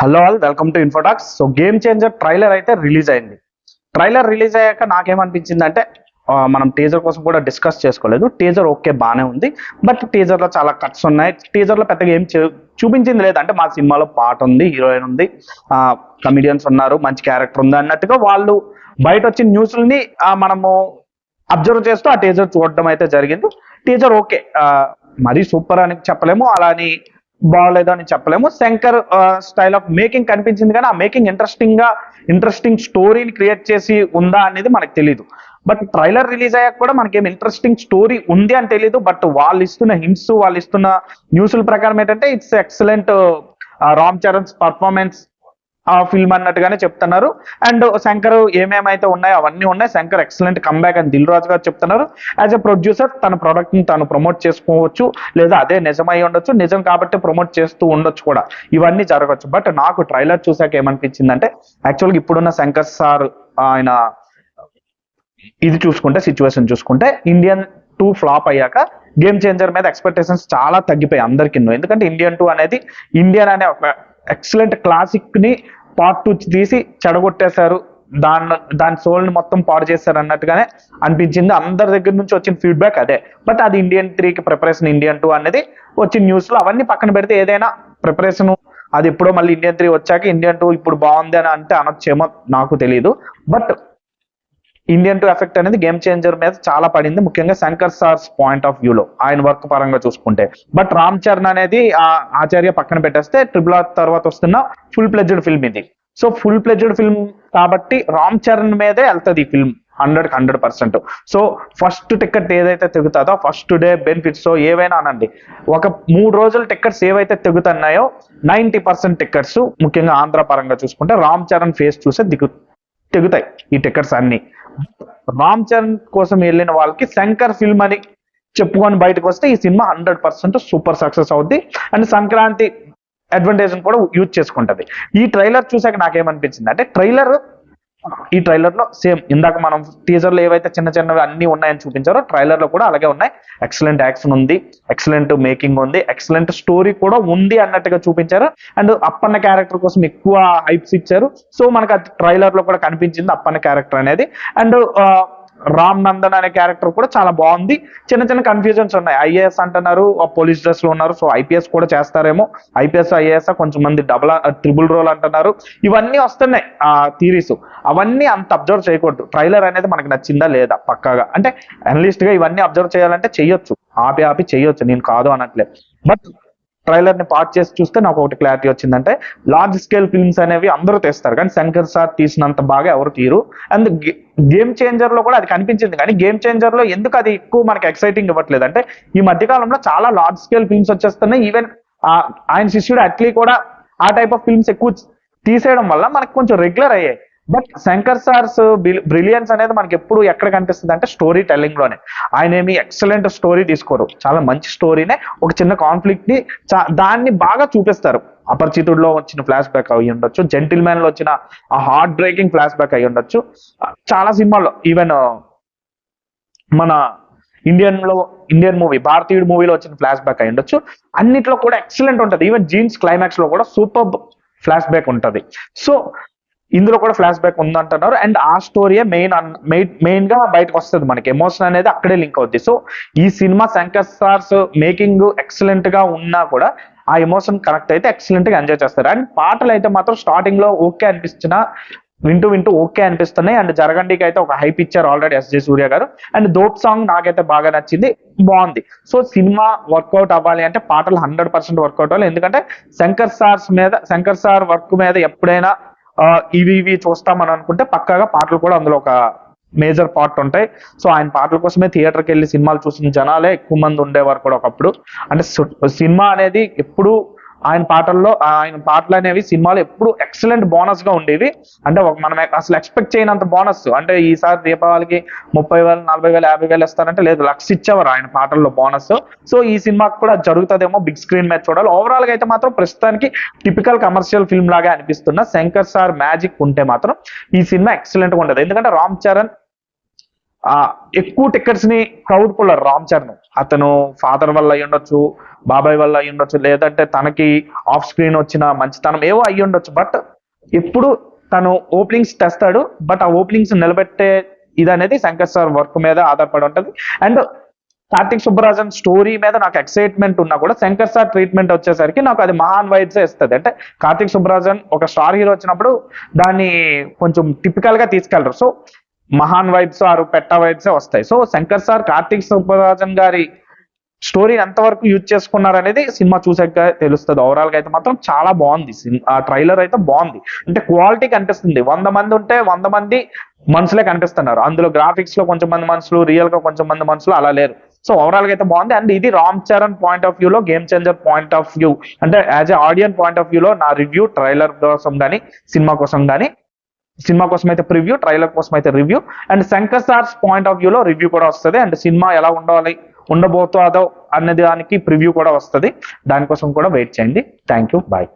Hello all, welcome to ఇన్ఫోటాక్స్. So game changer trailer అయితే release అయింది. Trailer release అయ్యాక నాకేమనిపించింది అంటే మనం టీజర్ కోసం కూడా డిస్కస్ చేసుకోలేదు. టీజర్ ఓకే బాగానే ఉంది, బట్ టీజర్లో చాలా కట్స్ ఉన్నాయి. టీజర్లో పెద్దగా ఏం చూపించింది లేదు. అంటే మా సినిమాలో పాట ఉంది, హీరోయిన్ ఉంది, కమిడియన్స్ ఉన్నారు, మంచి క్యారెక్టర్ ఉంది అన్నట్టుగా వాళ్ళు బయట వచ్చిన న్యూస్ని మనము అబ్జర్వ్ చేస్తూ ఆ టీజర్ చూడడం అయితే జరిగింది. టీజర్ ఓకే, మరీ సూపర్ అని చెప్పలేము, అలా అని బాగలేదు అని చెప్పలేము. శంకర్ స్టైల్ ఆఫ్ మేకింగ్ కనిపించింది, కానీ ఆ మేకింగ్ ఇంట్రెస్టింగ్ స్టోరీని క్రియేట్ చేసి ఉందా అనేది మనకు తెలియదు. బట్ ట్రైలర్ రిలీజ్ అయ్యాక కూడా మనకేం ఇంట్రెస్టింగ్ స్టోరీ ఉంది అని తెలియదు. బట్ వాళ్ళు ఇస్తున్న హింట్స్, వాళ్ళు ఇస్తున్న న్యూస్ల ప్రకారం ఏంటంటే it's excellent Ram Charan's performance ఆ ఫిల్మ్ అన్నట్టుగానే చెప్తున్నారు. అండ్ శంకర్ ఏమేమైతే ఉన్నాయో అవన్నీ ఉన్నాయి. శంకర్ ఎక్సలెంట్ కంబ్యాక్ అని దిల్ రాజు గారు చెప్తున్నారు. యాజ్ ఎ ప్రొడ్యూసర్ తన ప్రోడక్ట్ ని తాను ప్రమోట్ చేసుకోవచ్చు, లేదా అదే నిజమై ఉండొచ్చు, నిజం కాబట్టి ప్రమోట్ చేస్తూ ఉండొచ్చు కూడా, ఇవన్నీ జరగచ్చు. బట్ నాకు ట్రైలర్ చూసాక ఏమనిపించిందంటే, యాక్చువల్గా ఇప్పుడున్న శంకర్ సార్ ఆయన ఇది చూసుకుంటే, సిచ్యువేషన్ చూసుకుంటే, ఇండియన్ 2 ఫ్లాప్ అయ్యాక గేమ్ చేంజర్ మీద ఎక్స్పెక్టేషన్స్ చాలా తగ్గిపోయాయి అందరికీ. ఎందుకంటే ఇండియన్ 2 అనేది ఇండియన్ అనే ఒక ఎక్సలెంట్ క్లాసిక్ ని పార్ట్ 2 తీసి చెడగొట్టేశారు, దాని సోల్ ని మొత్తం పాడు చేశారు అన్నట్టుగానే అనిపించింది. అందరి దగ్గర నుంచి వచ్చిన ఫీడ్బ్యాక్ అదే. బట్ అది ఇండియన్ 3కి ప్రిపరేషన్, ఇండియన్ 2 అనేది వచ్చిన న్యూస్ లో అవన్నీ పక్కన పెడితే, ఏదైనా ప్రిపరేషన్ అది ఎప్పుడో మళ్ళీ ఇండియన్ 3 వచ్చాక ఇండియన్ 2 ఇప్పుడు బాగుంది అని అంటే అనొచ్చేమో, నాకు తెలియదు. బట్ ఇండియన్ 2 ఎఫెక్ట్ అనేది గేమ్ చేంజర్ మీద చాలా పడింది, ముఖ్యంగా శంకర్ సార్స్ పాయింట్ ఆఫ్ వ్యూలో, ఆయన వర్క్ పరంగా చూసుకుంటే. బట్ రామ్ చరణ్ అనేది ఆచార్య పక్కన పెట్టేస్తే, RRR తర్వాత వస్తున్న ఫుల్ ప్లెడ్జ్డ్ ఫిల్మ్ ఇది. సో ఫుల్ ప్లెడ్జ్డ్ ఫిల్మ్ కాబట్టి రామ్ చరణ్ మీదే వెళ్తుంది ఈ ఫిల్మ్ 100%. సో ఫస్ట్ టికెట్ ఏదైతే తెగుతుందో, ఫస్ట్ డే బెనిఫిట్స్ ఏవైనా అనండి, ఒక 3 రోజుల టికెట్స్ ఏవైతే తెగుతున్నాయో 90% టికెట్స్, ముఖ్యంగా ఆంధ్ర పరంగా చూసుకుంటే రామ్ చరణ్ ఫేస్ చూసే తెగుతాయి ఈ టికెట్స్ అన్ని. రామ్ చరణ్ కోసం వెళ్ళిన వాళ్ళకి శంకర్ ఫిల్మ్ అని చెప్పుకొని బయటకు వస్తే ఈ సినిమా 100% సూపర్ సక్సెస్ అవుద్ది. అండ్ సంక్రాంతి అడ్వాంటేజ్ కూడా యూజ్ చేసుకుంటది. ఈ ట్రైలర్ చూసాక నాకేమనిపించింది అంటే, ఈ ట్రైలర్ లో సేమ్ ఇందాక మనం టీజర్ లో ఏవైతే చిన్న చిన్నవి అన్ని ఉన్నాయని చూపించారో, ట్రైలర్ లో కూడా అలాగే ఉన్నాయి. ఎక్సలెంట్ యాక్షన్ ఉంది, ఎక్సలెంట్ మేకింగ్ ఉంది, ఎక్సలెంట్ స్టోరీ కూడా ఉంది అన్నట్టుగా చూపించారు. అండ్ అప్పన్న క్యారెక్టర్ కోసం ఎక్కువ హైప్స్ ఇచ్చారు. సో మనకు ఆ ట్రైలర్ లో కూడా కనిపించింది అప్పన్న క్యారెక్టర్ అనేది. అండ్ రామ్ నందన్ అనే క్యారెక్టర్ కూడా చాలా బాగుంది. చిన్న చిన్న కన్ఫ్యూజన్స్ ఉన్నాయి. ఐఏఎస్ అంటున్నారు, పోలీస్ డ్రెస్ లో ఉన్నారు, సో ఐపీఎస్ కూడా చేస్తారేమో. ఐపీఎస్ ఐఏఎస్ కొంచెం మంది ట్రిపుల్ రోల్ అంటున్నారు. ఇవన్నీ వస్తున్నాయి ఆ థీరీస్. అవన్నీ అంత అబ్జర్వ్ చేయకూడదు. ట్రైలర్ అనేది మనకి నచ్చిందా లేదా పక్కాగా అంటే, అనలిస్ట్ గా ఇవన్నీ అబ్జర్వ్ చేయాలంటే చెయ్యొచ్చు, ఆపి చెయ్యొచ్చు, నేను కాదు అనట్లేదు. బట్ ట్రైలర్ ని పార్ట్ చేసి చూస్తే నాకు ఒకటి క్లారిటీ వచ్చిందంటే, లార్జ్ స్కేల్ ఫిల్మ్స్ అనేవి అందరూ తెస్తారు, కానీ శంకర్ సార్ తీసినంత బాగా ఎవరు తీరు. అండ్ గేమ్ చేంజర్ లో కూడా అది కనిపించింది, కానీ గేమ్ చేంజర్ లో ఎందుకు అది ఎక్కువ మనకి ఎక్సైటింగ్ ఇవ్వట్లేదు అంటే, ఈ మధ్య కాలంలో చాలా లార్జ్ స్కేల్ ఫిల్మ్స్ వచ్చేస్తున్నాయి. ఈవెన్ ఆయన శిష్యుడు అట్లీ కూడా ఆ టైప్ ఆఫ్ ఫిల్మ్స్ ఎక్కువ తీసేయడం వల్ల మనకు కొంచెం రెగ్యులర్ అయ్యాయి. బట్ శంకర్ సార్స్ బ్రిలియన్స్ అనేది మనకి ఎప్పుడు ఎక్కడ కనిపిస్తుంది అంటే, స్టోరీ టెల్లింగ్ లోనే. ఆయన ఏమి ఎక్సలెంట్ స్టోరీ తీసుకోరు, చాలా మంచి స్టోరీనే ఒక చిన్న కాన్ఫ్లిక్ట్ ని దాన్ని బాగా చూపిస్తారు. అపరిచితుడిలో వచ్చిన ఫ్లాష్ బ్యాక్ అయి ఉండొచ్చు, జెంటిల్ మ్యాన్ లో వచ్చిన ఆ హార్ట్ బ్రేకింగ్ ఫ్లాష్ బ్యాక్ అయి ఉండొచ్చు, చాలా సినిమాల్లో, ఈవెన్ మన ఇండియన్ మూవీ భారతీయుడు మూవీలో వచ్చిన ఫ్లాష్ బ్యాక్ అయి ఉండొచ్చు. అన్నిట్లో కూడా ఎక్సలెంట్ ఉంటుంది. ఈవెన్ జీన్స్ క్లైమాక్స్ లో కూడా సూపర్ ఫ్లాష్ బ్యాక్ ఉంటుంది. సో ఇందులో కూడా ఫ్లాష్ బ్యాక్ ఉందంటున్నారు. అండ్ ఆ స్టోరీయే మెయిన్ గా బయటకు వస్తుంది, మనకి ఎమోషన్ అనేది అక్కడే లింక్ అవుద్ది. సో ఈ cinema Shankar stars making excellent గా ఉన్నా కూడా ఆ ఎమోషన్ కనెక్ట్ అయితే ఎక్సలెంట్ గా ఎంజాయ్ చేస్తారు. అండ్ పాటలు అయితే మాత్రం స్టార్టింగ్ లో ఓకే అనిపించినా, వింటూ ఓకే అనిపిస్తున్నాయి. అండ్ జరగండికి అయితే ఒక హైప్ ఇచ్చారు ఆల్రెడీ ఎస్జే సూర్య గారు. అండ్ దోప్ సాంగ్ నాకైతే బాగా నచ్చింది, బాగుంది. సో సినిమా వర్కౌట్ అవ్వాలి అంటే పాటలు 100% వర్కౌట్ అవ్వాలి. ఎందుకంటే శంకర్ సార్ వర్క్ మీద ఎప్పుడైనా ఇవి చూస్తామని అనుకుంటే పక్కాగా పాటలు కూడా అందులో ఒక మేజర్ పార్ట్ ఉంటాయి. సో ఆయన పాటల కోసమే థియేటర్కి వెళ్ళి సినిమాలు చూసిన జనాలే ఎక్కువ మంది ఉండేవారు కూడా ఒకప్పుడు. అంటే సినిమా అనేది ఎప్పుడు ఆయన పాటలు అనేవి సినిమాలు ఎప్పుడు ఎక్సలెంట్ బోనస్ గా ఉండేవి. అంటే మనం అసలు ఎక్స్పెక్ట్ చేయనంత బోనస్. అంటే ఈసారి దీపావళికి 30,000, 40,000, 50,000 ఇస్తారంటే లేదు, 1,00,000 ఇచ్చేవారు ఆయన పాటల్లో బోనస్. సో ఈ సినిమాకి కూడా జరుగుతుందేమో, బిగ్ స్క్రీన్ మీద చూడాలి. ఓవరాల్ గా అయితే మాత్రం ప్రస్తుతానికి టిపికల్ కమర్షియల్ ఫిల్మ్ లాగా అనిపిస్తున్న శంకర్ సార్ మ్యాజిక్ ఉంటే మాత్రం ఈ సినిమా ఎక్సలెంట్ గా ఉండదు. ఎందుకంటే రామ్ చరణ్ ఎక్కువ టికెట్స్ ని క్రౌడ్ పుల్లర్ రామ్ చరణ్. అతను ఫాదర్ వల్ల అయ్యి ఉండొచ్చు, బాబాయ్ వల్ల అయ్యి ఉండొచ్చు, లేదంటే తనకి ఆఫ్ స్క్రీన్ వచ్చిన మంచితనం ఏవో అయ్యి ఉండొచ్చు. బట్ ఎప్పుడు తను ఓపెనింగ్స్ తెస్తాడు, బట్ ఆ ఓపెనింగ్స్ నిలబెట్టే ఇది అనేది శంకర్ సార్ వర్క్ మీద ఆధారపడి ఉంటది. అండ్ కార్తిక్ సుబ్బరాజన్ స్టోరీ మీద నాకు ఎక్సైట్మెంట్ ఉన్నా కూడా శంకర్ సార్ ట్రీట్మెంట్ వచ్చేసరికి నాకు అది మహాన్ వైబ్స్ ఇస్తుంది. అంటే కార్తిక్ సుబ్బరాజన్ ఒక స్టార్ హీరో వచ్చినప్పుడు దాన్ని కొంచెం టిపికల్ గా తీసుకెళ్లరు. సో మహాన్ వైబ్స్ ఆరు పెట్ట వైబ్సే వస్తాయి. సో శంకర్ సార్ కార్తిక్ సుబ్బరాజన్ గారి స్టోరీని ఎంతవరకు యూజ్ చేసుకున్నారు అనేది సినిమా చూసాక తెలుస్తుంది. ఓవరాల్ గా అయితే మాత్రం చాలా బాగుంది. ఆ ట్రైలర్ అయితే బాగుంది. అంటే క్వాలిటీ కనిపిస్తుంది. 100 మంది ఉంటే 100 మంది మనుషులే కనిపిస్తున్నారు. అందులో గ్రాఫిక్స్ లో కొంచెం మంది మనుషులు, రియల్ గా కొంచెం మంది మనుషులు అలా లేరు. సో ఓవరాల్ గా అయితే బాగుంది. అండ్ ఇది Ram Charan point of view లో, game changer point of view, అంటే as a audience point of view లో నా రివ్యూ ట్రైలర్ కోసం కానీ సినిమా కోసం కానీ, సినిమా కోసం అయితే ప్రివ్యూ, ట్రైలర్ కోసం అయితే review, and Shankar sir's point of view లో రివ్యూ కూడా వస్తుంది. అండ్ సినిమా ఎలా ఉండబోతుందో అనే దానికి ప్రివ్యూ కూడా వస్తుంది. దానికోసం కూడా వెయిట్ చేయండి. Thank you, bye.